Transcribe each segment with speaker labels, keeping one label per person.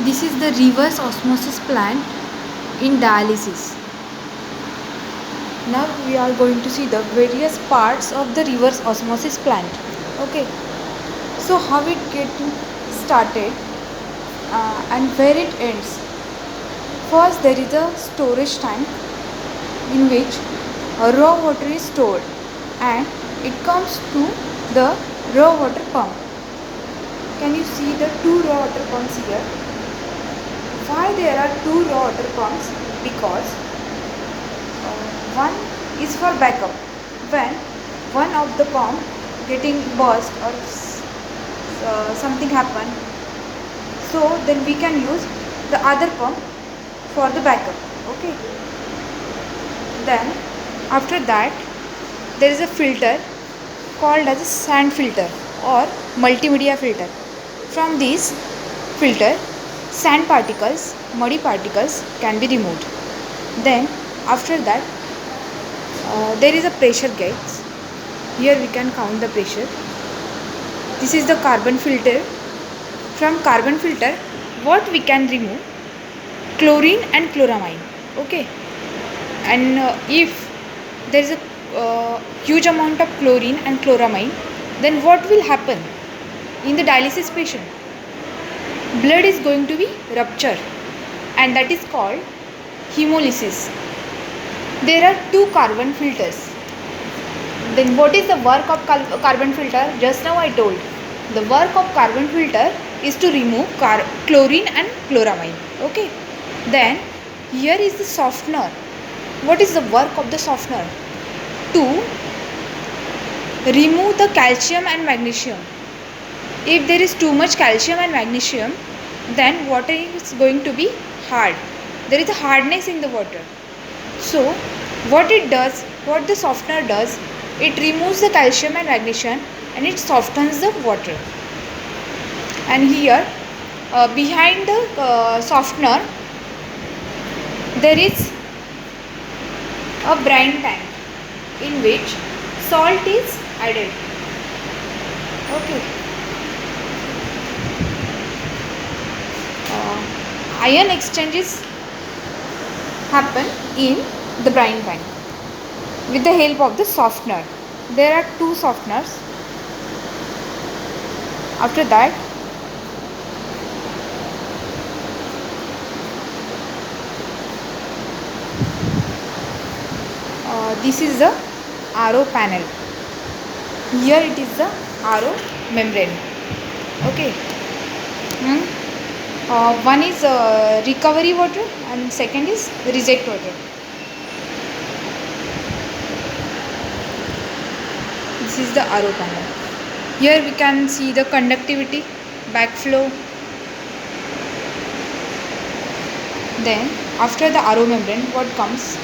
Speaker 1: This is the reverse osmosis plant in dialysis. Now we are going to see the various parts of the reverse osmosis plant. Okay, so how it getting started and where it ends. First, there is a storage tank in which raw water is stored and it comes to the raw water pump. Can you see the two raw water pumps here? Why there are two raw water pumps? Because one is for backup. When one of the pump getting burst or something happen, so then we can use the other pump for the backup. Okay. Then after that there is a filter called as a sand filter or multimedia filter. From this filter, sand particles, muddy particles can be removed. Then after that there is a pressure gauge. Here we can count the pressure. This is the carbon filter. From carbon filter, what we can remove? Chlorine and chloramine. Okay. And if there is a huge amount of chlorine and chloramine, then what will happen in the dialysis patient? Blood is going to be ruptured, and that is called hemolysis. There are two carbon filters. Then what is the work of carbon filter? Just now I told. The work of carbon filter is to remove chlorine and chloramine. Okay. Then here is the softener. What is the work of the softener? To remove the calcium and magnesium. If there is too much calcium and magnesium, then water is going to be hard. There is a hardness in the water. So what it does, what the softener does, it removes the calcium and magnesium and it softens the water. And here behind the softener there is a brine tank in which salt is added. Okay. Ion exchanges happen in the brine tank with the help of the softener. There are two softeners. After that this is the RO panel. Here it is the RO membrane. Okay. One is recovery water and second is reject water. This is the RO panel. Here we can see the conductivity, backflow. Then after the RO membrane, what comes?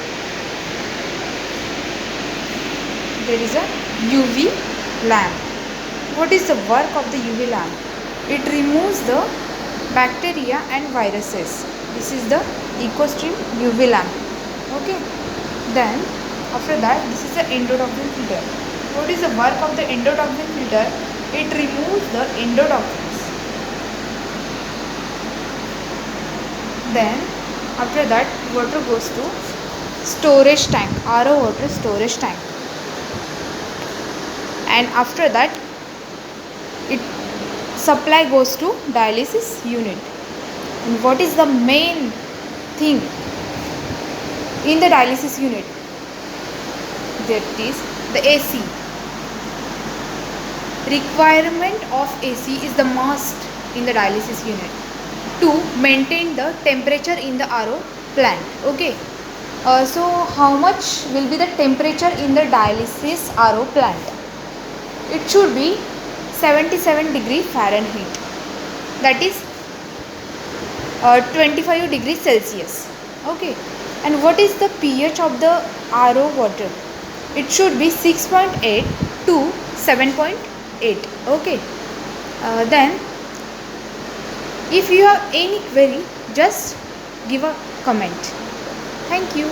Speaker 1: There is a UV lamp. What is the work of the UV lamp? It removes the bacteria and viruses. This is the EcoStream UV lamp. Okay. Then after that, this is the endotoxin filter. What is the work of the endotoxin filter? It removes the endotoxins. Then after that, water goes to storage tank, RO water storage tank. And after that it supply goes to dialysis unit. And what is the main thing in the dialysis unit? That is the AC. Requirement of AC is the must in the dialysis unit to maintain the temperature in the RO plant. Okay. So how much will be the temperature in the dialysis RO plant? It should be 77 degrees Fahrenheit, that is 25 degrees Celsius. Okay. And what is the pH of the RO water? It should be 6.8 to 7.8. Okay. Then if you have any query, just give a comment. Thank you.